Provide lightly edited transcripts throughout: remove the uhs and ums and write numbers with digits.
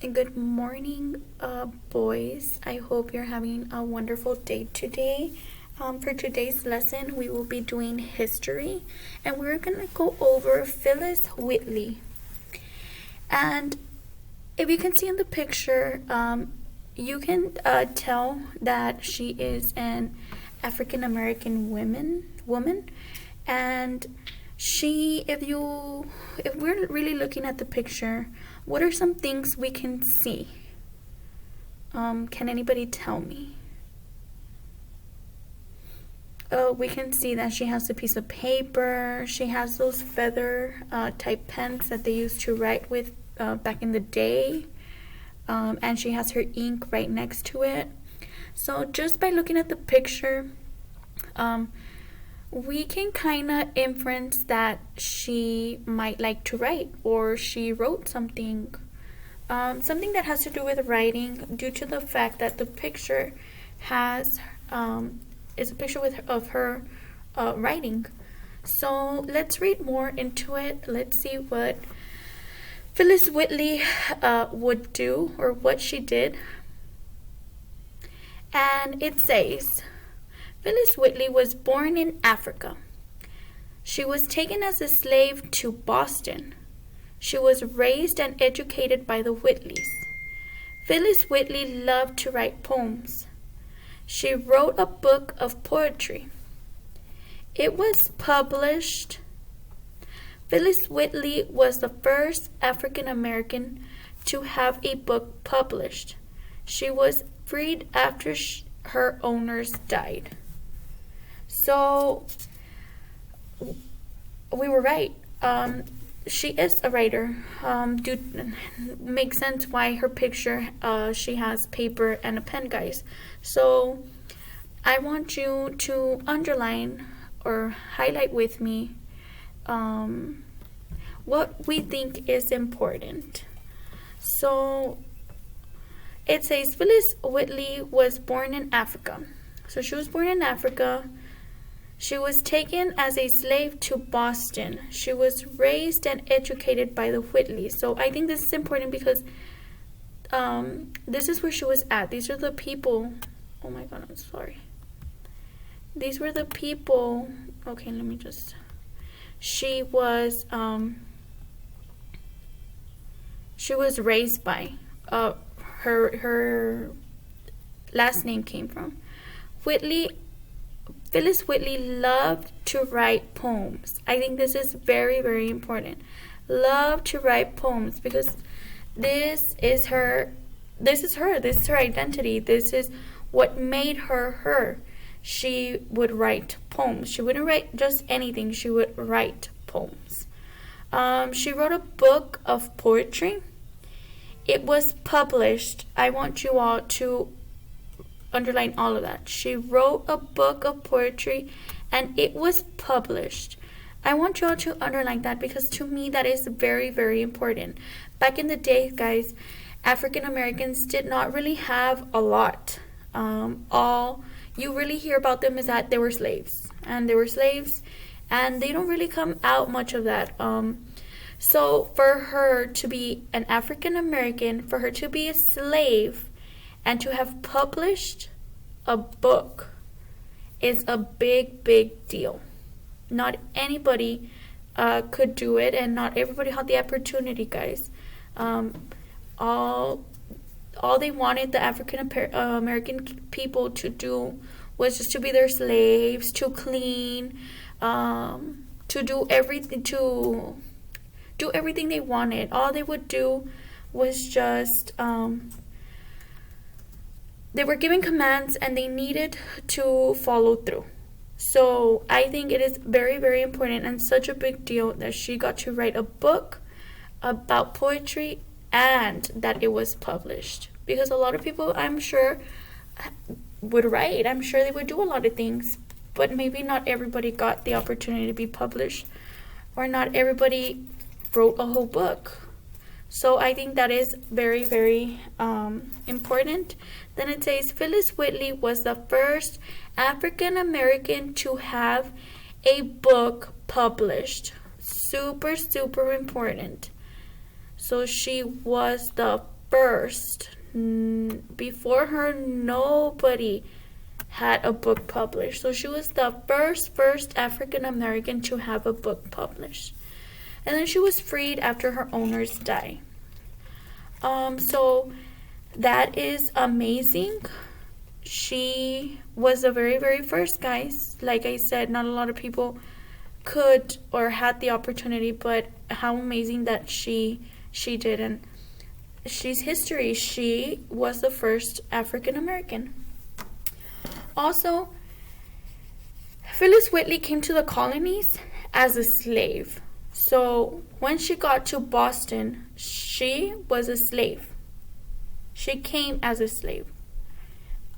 Good morning, boys. I hope you're having a wonderful day today. For today's lesson, we will be doing history, and we're gonna go over Phyllis Whitley. And if you can see in the picture, you can tell that she is an African American woman, and if we're really looking at the picture, what are some things we can see? Can anybody tell me? Oh, we can see that she has a piece of paper. She has those feather type pens that they used to write with back in the day. And she has her ink right next to it. So just by looking at the picture, we can kind of inference that she might like to write, or she wrote something that has to do with writing, due to the fact that the picture is a picture of her writing. So let's read more into it. Let's see what Phyllis Whitley would do, or what she did. And it says, Phyllis Whitley was born in Africa. She was taken as a slave to Boston. She was raised and educated by the Whitleys. Phyllis Whitley loved to write poems. She wrote a book of poetry. It was published. Phyllis Whitley was the first African American to have a book published. She was freed after her owners died. So we were right. She is a writer. Makes sense why her picture, she has paper and a pen, guys. So I want you to underline or highlight with me what we think is important. So it says Phyllis Whitley was born in Africa. So she was born in Africa. She was taken as a slave to Boston. She was raised and educated by the Whitleys. So I think this is important because this is where she was at. These are the people. Oh my God, I'm sorry. These were the people. Okay, let me just. She was raised by. Her last name came from Phyllis Whitley loved to write poems. I think this is very, very important. Love to write poems, because this is her. This is her identity. This is what made her her. She would write poems. She wouldn't write just anything. She would write poems. She wrote a book of poetry. It was published. I want you all to underline all of that. She wrote a book of poetry and it was published. I want you all to underline that, because to me that is very, very important. Back in the day, guys, African Americans did not really have a lot. All you really hear about them is that they were slaves, and they don't really come out much of that. So for her to be an African American, for her to be a slave, and to have published a book is a big, big deal. Not anybody could do it, and not everybody had the opportunity, guys. All they wanted the African American people to do was just to be their slaves, to clean, to do everything they wanted. All they would do was just they were given commands and they needed to follow through. So I think it is very, very important and such a big deal that she got to write a book about poetry and that it was published. Because a lot of people, I'm sure, would write. I'm sure they would do a lot of things, but maybe not everybody got the opportunity to be published, or not everybody wrote a whole book. So I think that is very, very important. Then it says Phyllis Whitley was the first African American to have a book super, super important. So she was the first. Before her, nobody had a book published. So she was the first African American to have a book published. And then she was freed after her owners died. So that is amazing. She was the very first, guys. Like I said, not a lot of people could or had the opportunity, but how amazing that she did. And she's history. She was the first African American. Also, Phillis Wheatley came to the colonies as a slave. So when she got to Boston, she was a slave. She came as a slave.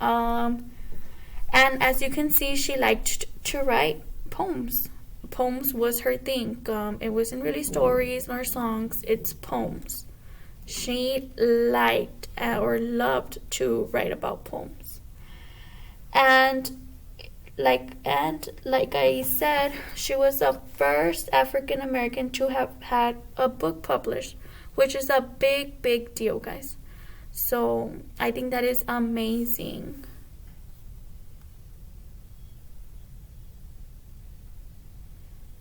And as you can see, she liked to write poems. Poems was her thing. It wasn't really stories nor songs. It's poems. She liked or loved to write about poems. And like I said, she was the first African American to have had a book published, which is a big deal, guys. So I think that is amazing.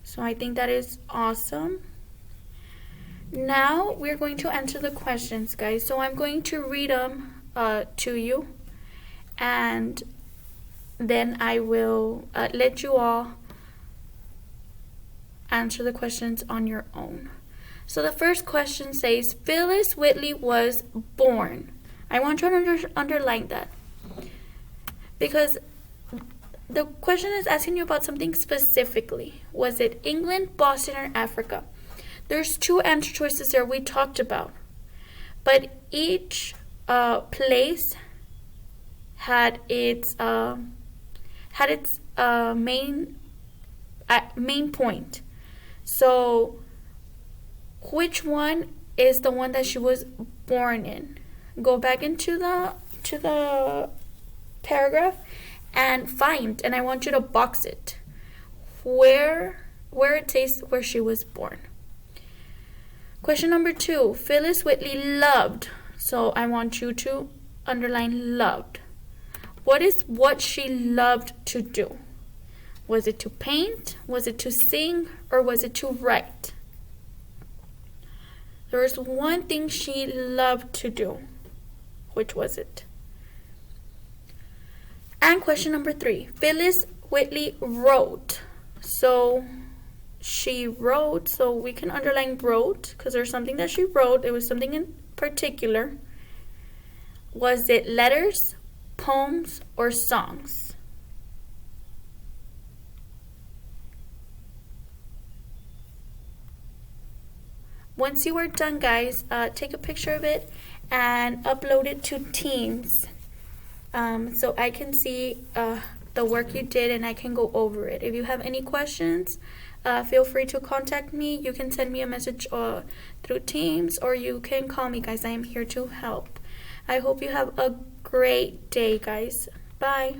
So I think that is awesome. Now we're going to answer the questions, guys. So I'm going to read them to you, and then I will let you all answer the questions on your own. So the first question says, Phillis Wheatley was born. I want you to underline that, because the question is asking you about something specifically. Was it England, Boston, or Africa? There's two answer choices there we talked about, but each place had its main point. So which one is the one that she was born in? Go back into the paragraph and find, and I want you to box it where it says where she was born. Question number 2, Phillis Wheatley loved. So I want you to underline loved. What is what she loved to do? Was it to paint? Was it to sing? Or was it to write? There was one thing she loved to do. Which was it? And question number 3, Phillis Wheatley wrote. So she wrote, so we can underline wrote because there's something that she wrote. It was something in particular. Was it letters, poems, or songs? Once you are done, guys, take a picture of it and upload it to Teams, so I can see the work you did and I can go over it. If you have any questions, feel free to contact me. You can send me a message through Teams, or you can call me, guys. I am here to help. I hope you have a great day, guys. Bye.